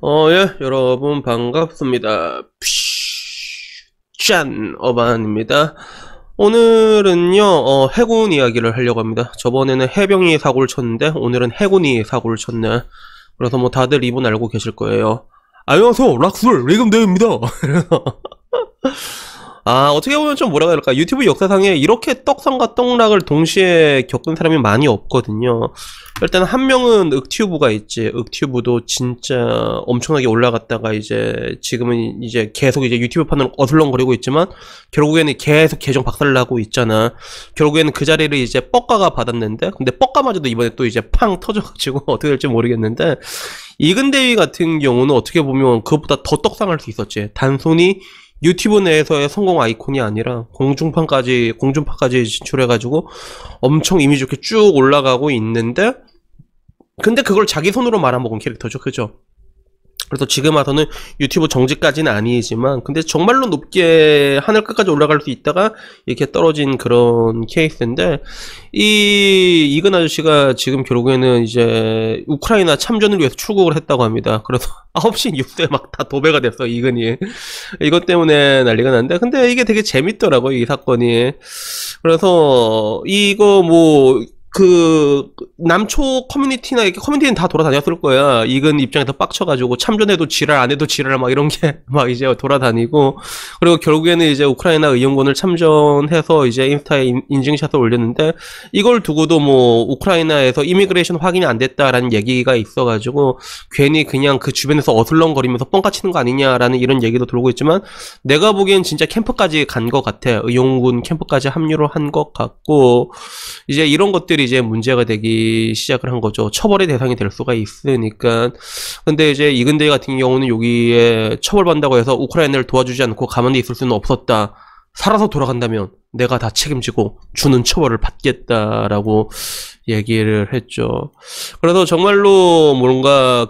예, 여러분 반갑습니다. 짠! 어반입니다. 오늘은요, 해군 이야기를 하려고 합니다. 저번에는 해병이 사고를 쳤는데, 오늘은 해군이 사고를 쳤네. 그래서 뭐 다들 이분 알고 계실 거예요. 안녕하세요, 락술 레이금대입니다. 어떻게 보면 좀 뭐라고 해야 할까. 유튜브 역사상에 이렇게 떡상과 떡락을 동시에 겪은 사람이 많이 없거든요. 일단 한 명은 윽튜브가 있지. 윽튜브도 진짜 엄청나게 올라갔다가 이제 지금은 이제 계속 이제 유튜브 판으로 어슬렁거리고 있지만 결국에는 계속 계정 박살나고 있잖아. 결국에는 그 자리를 이제 뻑가가 받았는데, 근데 뻑가마저도 이번에 또 이제 팡 터져가지고 어떻게 될지 모르겠는데, 이근대위 같은 경우는 어떻게 보면 그것보다 더 떡상할 수 있었지. 단순히 유튜브 내에서의 성공 아이콘이 아니라 공중파까지 진출해가지고 엄청 이미지 좋게 쭉 올라가고 있는데, 근데 그걸 자기 손으로 말아먹은 캐릭터죠. 그죠? 그래서 지금 와서는 유튜브 정지까지는 아니지만, 근데 정말로 높게 하늘 끝까지 올라갈 수 있다가 이렇게 떨어진 그런 케이스인데, 이근 아저씨가 지금 결국에는 이제 우크라이나 참전을 위해서 출국을 했다고 합니다. 그래서 9시 뉴스에 막 다 도배가 됐어, 이근이. 이것 때문에 난리가 났는데, 근데 이게 되게 재밌더라고요, 이 사건이. 그래서 이거 뭐 남초 커뮤니티나 이렇게 커뮤니티는 다 돌아다녔을 거야. 이근 입장에서 빡쳐가지고 참전해도 지랄 안 해도 지랄 막 이런 게 막 이제 돌아다니고, 그리고 결국에는 이제 우크라이나 의용군을 참전해서 이제 인스타에 인증샷을 올렸는데, 이걸 두고도 뭐 우크라이나에서 이미그레이션 확인이 안 됐다라는 얘기가 있어가지고 괜히 그냥 그 주변에서 어슬렁거리면서 뻥까 치는 거 아니냐라는 이런 얘기도 돌고 있지만, 내가 보기엔 진짜 캠프까지 간 것 같아. 의용군 캠프까지 합류를 한 것 같고, 이제 이런 것들이 이제 문제가 되기 시작을 한 거죠. 처벌의 대상이 될 수가 있으니까. 근데 이제 이근대 같은 경우는 여기에 처벌받는다고 해서 우크라이나를 도와주지 않고 가만히 있을 수는 없었다. 살아서 돌아간다면 내가 다 책임지고 주는 처벌을 받겠다라고 얘기를 했죠. 그래서 정말로 뭔가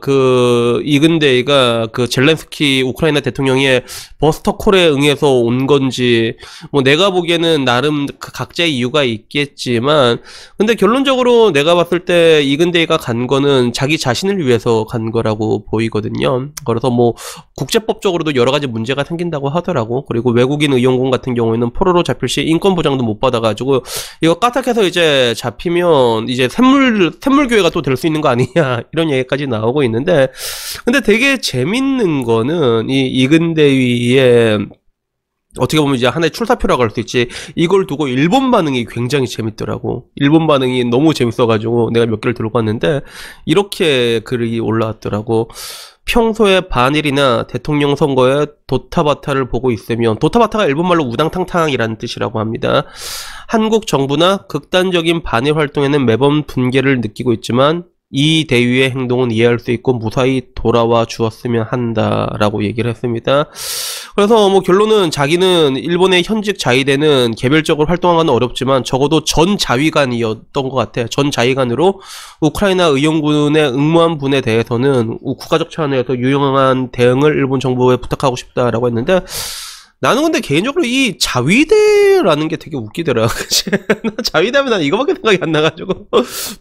이근대가 젤렌스키 우크라이나 대통령의 버스터 콜에 응해서 온 건지, 뭐 내가 보기에는 나름 각자의 이유가 있겠지만, 근데 결론적으로 내가 봤을 때 이근대가 간 거는 자기 자신을 위해서 간 거라고 보이거든요. 그래서 뭐 국제법적으로도 여러 가지 문제가 생긴다고 하더라고. 그리고 외국인 의용군 같은 경우에는 포로로 잡힐 시 인권 보장도 못 받아가지고, 이거 까딱해서 이제 잡히면 이제 샘물교회가 또 될 수 있는 거 아니냐, 이런 얘기까지 나오고 있는데, 근데 되게 재밌는 거는 이근대위의 어떻게 보면 이제 하나의 출사표라고 할 수 있지, 이걸 두고 일본 반응이 굉장히 재밌더라고. 일본 반응이 너무 재밌어가지고 내가 몇 개를 들고 왔는데, 이렇게 글이 올라왔더라고. 평소에 반일이나 대통령 선거에 도타바타를 보고 있으면, 도타바타가 일본말로 우당탕탕이라는 뜻이라고 합니다. 한국 정부나 극단적인 반일 활동에는 매번 분개를 느끼고 있지만 이 대위의 행동은 이해할 수 있고 무사히 돌아와 주었으면 한다라고 얘기를 했습니다. 그래서 뭐 결론은 자기는 일본의 현직 자위대는 개별적으로 활동한 건 어렵지만 적어도 전 자위관이었던 것 같아. 전 자위관으로 우크라이나 의용군의 응모한 분에 대해서는 국가적 차원에서 유용한 대응을 일본 정부에 부탁하고 싶다라고 했는데, 나는 근데 개인적으로 이 자위대라는 게 되게 웃기더라. 그치? 자위대하면 난 이거밖에 생각이 안 나가지고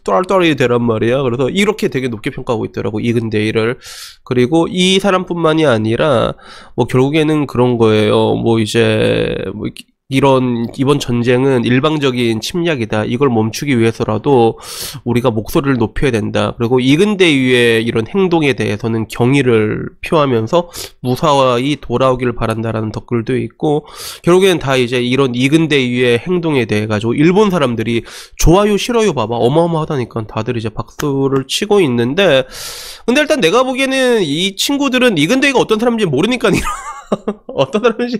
똘똘이 되란 말이야. 그래서 이렇게 되게 높게 평가하고 있더라고, 이근대위를. 그리고 이 사람뿐만이 아니라 뭐 결국에는 그런 거예요. 뭐 이제 뭐 이번 전쟁은 일방적인 침략이다. 이걸 멈추기 위해서라도 우리가 목소리를 높여야 된다. 그리고 이근대위의 이런 행동에 대해서는 경의를 표하면서 무사히 돌아오기를 바란다라는 댓글도 있고, 결국에는 다 이제 이런 이근대위의 행동에 대해 가지고 일본 사람들이 좋아요 싫어요 봐봐 어마어마하다니까 다들 이제 박수를 치고 있는데, 근데 일단 내가 보기에는 이 친구들은 이근대위가 어떤 사람인지 모르니까 어떤 사람인지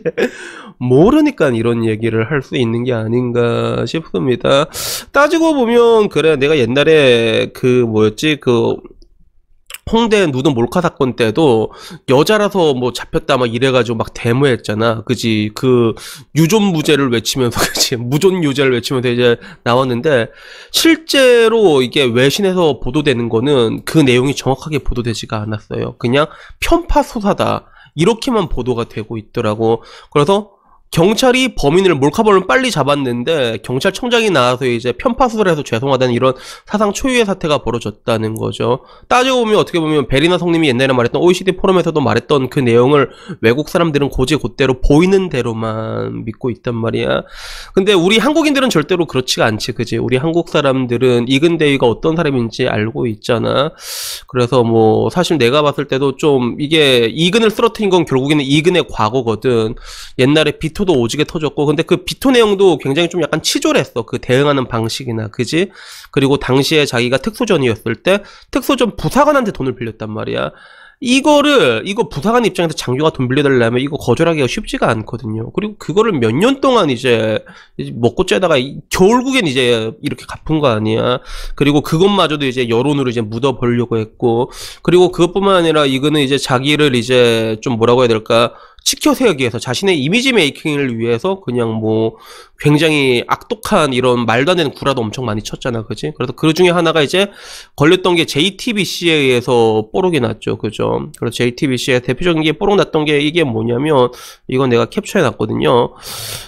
모르니까 이런 얘기를 할 수 있는 게 아닌가 싶습니다. 따지고 보면 그래, 내가 옛날에 홍대 누드 몰카 사건 때도 여자라서 뭐 잡혔다 막 이래가지고 막 데모했잖아. 그지? 유존무죄를 외치면서, 그지? 무존유죄를 외치면서 이제 나왔는데, 실제로 이게 외신에서 보도되는 거는 그 내용이 정확하게 보도되지가 않았어요. 그냥 편파 수사다, 이렇게만 보도가 되고 있더라고. 그래서 경찰이 범인을 몰카범을 빨리 잡았는데 경찰청장이 나와서 이제 편파수를 해서 죄송하다는 이런 사상 초유의 사태가 벌어졌다는 거죠. 따지고 보면 어떻게 보면 베리나 성님이 옛날에 말했던 OECD 포럼에서도 말했던 그 내용을 외국 사람들은 곧대로 보이는 대로만 믿고 있단 말이야. 근데 우리 한국인들은 절대로 그렇지가 않지, 그지? 우리 한국 사람들은 이근대위가 어떤 사람인지 알고 있잖아. 그래서 뭐 사실 내가 봤을 때도 좀 이게 이근을 쓰러뜨린 건 결국에는 이근의 과거거든. 옛날에 비토도 오지게 터졌고, 근데 그 비토 내용도 굉장히 좀 약간 치졸했어. 그 대응하는 방식이나, 그지? 그리고 당시에 자기가 특수전이었을 때 특수전 부사관한테 돈을 빌렸단 말이야. 이거 부사관 입장에서 장교가 돈 빌려달라면 이거 거절하기가 쉽지가 않거든요. 그리고 그거를 몇 년 동안 이제 먹고 째다가 결국엔 이제 이렇게 갚은 거 아니야. 그리고 그것마저도 이제 여론으로 이제 묻어버리려고 했고, 그리고 그것뿐만 아니라 이거는 이제 자기를 이제 좀 뭐라고 해야 될까, 치켜 세우기 위해서, 자신의 이미지 메이킹을 위해서 그냥 뭐 굉장히 악독한 이런 말도 안 되는 구라도 엄청 많이 쳤잖아, 그지? 그래서 그 중에 하나가 이제 걸렸던 게 JTBC에 의해서 뽀록이 났죠, 그죠? 그래서 JTBC에 대표적인 게 뽀록 났던 게 이게 뭐냐면, 이건 내가 캡처해 놨거든요.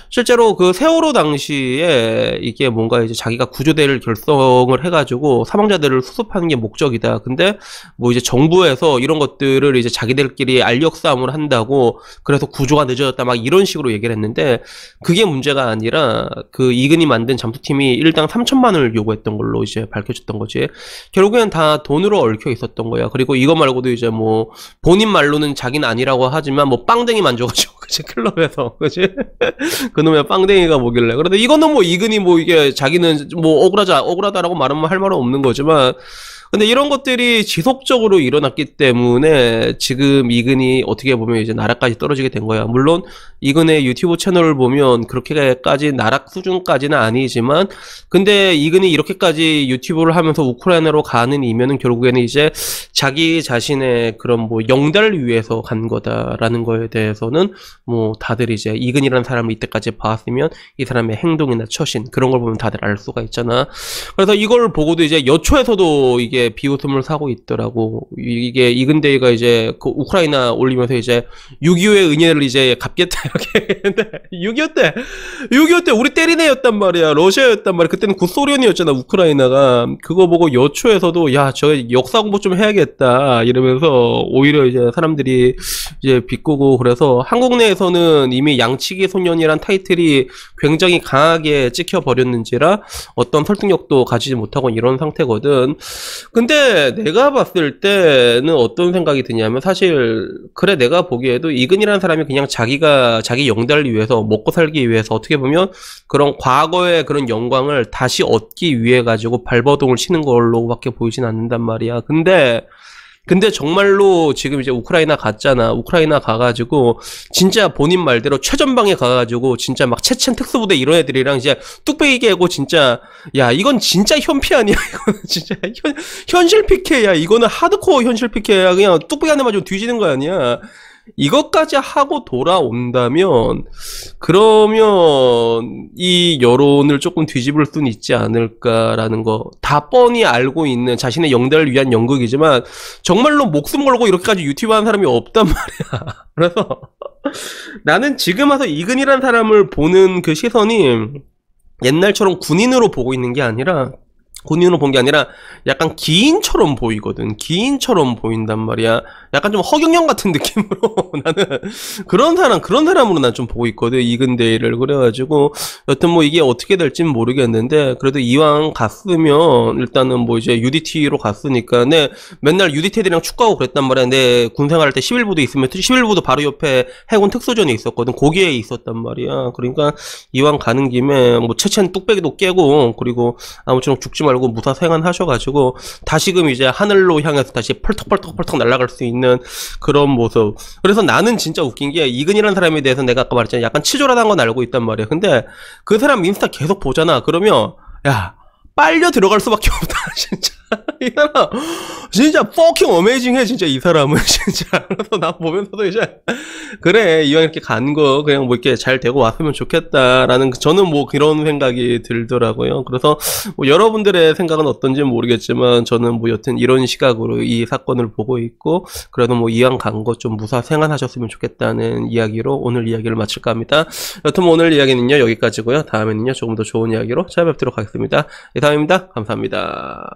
실제로 그 세월호 당시에 이게 뭔가 이제 자기가 구조대를 결성을 해가지고 사망자들을 수습하는 게 목적이다. 근데 뭐 이제 정부에서 이런 것들을 이제 자기들끼리 알력 싸움을 한다고, 그래서 구조가 늦어졌다 막 이런 식으로 얘기를 했는데, 그게 문제가 아니라 그 이근이 만든 잠수팀이 일당 3천만 원을 요구했던 걸로 이제 밝혀졌던 거지. 결국엔 다 돈으로 얽혀 있었던 거야. 그리고 이거 말고도 이제 뭐 본인 말로는 자기는 아니라고 하지만 뭐 빵댕이 만져가지고 그치, 클럽에서, 그치? 그놈의 빵댕이가 뭐길래. 그런데 이거는 뭐 이근이 뭐 이게 자기는 뭐 억울하다라고 말하면 할 말은 없는 거지만, 근데 이런 것들이 지속적으로 일어났기 때문에 지금 이근이 어떻게 보면 이제 나락까지 떨어지게 된 거야. 물론 이근의 유튜브 채널을 보면 그렇게까지 나락 수준까지는 아니지만, 근데 이근이 이렇게까지 유튜브를 하면서 우크라이나로 가는 이면은 결국에는 이제 자기 자신의 그런 뭐 영달을 위해서 간 거다라는 거에 대해서는 뭐 다들 이제 이근이라는 사람을 이때까지 봐왔으면 이 사람의 행동이나 처신 그런 걸 보면 다들 알 수가 있잖아. 그래서 이걸 보고도 이제 여초에서도 이게 비웃음을 사고 있더라고. 이게 이근대위가 이제 그 우크라이나 올리면서 이제 6.25의 은혜를 이제 갚겠다 이렇게 했는데, 6.25 때 우리 때린 애였단 말이야. 러시아였단 말이야. 그때는 구소련이었잖아, 우크라이나가. 그거 보고 여초에서도 야, 저 역사 공부 좀 해야겠다 이러면서 오히려 이제 사람들이 이제 비꼬고, 그래서 한국 내에서는 이미 양치기 소년이란 타이틀이 굉장히 강하게 찍혀 버렸는지라 어떤 설득력도 가지지 못하고 이런 상태거든. 근데 내가 봤을 때는 어떤 생각이 드냐면, 사실 그래, 내가 보기에도 이근이라는 사람이 그냥 자기가 자기 영달을 위해서 먹고 살기 위해서 어떻게 보면 그런 과거의 그런 영광을 다시 얻기 위해 가지고 발버둥을 치는 걸로밖에 보이진 않는단 말이야. 근데 정말로 지금 이제 우크라이나 갔잖아. 우크라이나 가가지고 진짜 본인 말대로 최전방에 가가지고 진짜 막 체첸 특수부대 이런 애들이랑 이제 뚝배기 깨고, 진짜 야, 이건 진짜 현피 아니야. 이거는 진짜 현실 피케야. 이거는 하드코어 현실 피케야. 그냥 뚝배기 한 대 맞으면 뒤지는 거 아니야. 이것까지 하고 돌아온다면, 그러면 이 여론을 조금 뒤집을 수는 있지 않을까라는 거, 다 뻔히 알고 있는 자신의 영달을 위한 연극이지만 정말로 목숨 걸고 이렇게까지 유튜브 하는 사람이 없단 말이야. 그래서 나는 지금 와서 이근이라는 사람을 보는 그 시선이 옛날처럼 군인으로 보고 있는 게 아니라, 군인으로 본 게 아니라 약간 기인처럼 보이거든. 기인처럼 보인단 말이야. 약간 좀 허경영 같은 느낌으로 나는 그런 사람으로 난 좀 보고 있거든, 이근대위를. 그래가지고 여튼 뭐 이게 어떻게 될지는 모르겠는데, 그래도 이왕 갔으면 일단은 뭐 이제 UDT로 갔으니까, 내 맨날 UDT 애들이랑 축구하고 그랬단 말이야. 내 군생활 할 때 11부도 있으면 11부도 바로 옆에 해군 특수전이 있었거든. 거기에 있었단 말이야. 그러니까 이왕 가는 김에 뭐 체첸 뚝배기도 깨고, 그리고 아무쪼록 죽지 말고 무사 생還하셔가지고 다시금 이제 하늘로 향해서 다시 펄떡펄떡 날아갈 수 있는 그런 모습. 그래서 나는 진짜 웃긴 게, 이근이라는 사람에 대해서 내가 아까 말했잖아, 약간 치졸하다는 건 알고 있단 말이야. 근데 그 사람 인스타 계속 보잖아. 그러면 야, 빨려 들어갈 수밖에 없다 진짜. 이 사람 진짜 fucking 어메이징해 진짜 이 사람은 진짜. 그래서 나 보면서도 이제 그래 이왕 이렇게 간 거 그냥 뭐 이렇게 잘 되고 왔으면 좋겠다라는 저는 뭐 그런 생각이 들더라고요. 그래서 뭐 여러분들의 생각은 어떤지 모르겠지만 저는 뭐 여튼 이런 시각으로 이 사건을 보고 있고 그래도 뭐 이왕 간 거 좀 무사 생환하셨으면 좋겠다는 이야기로 오늘 이야기를 마칠까 합니다. 여튼 뭐 오늘 이야기는요 여기까지고요. 다음에는요 조금 더 좋은 이야기로 찾아뵙도록 하겠습니다. 이상입니다. 감사합니다.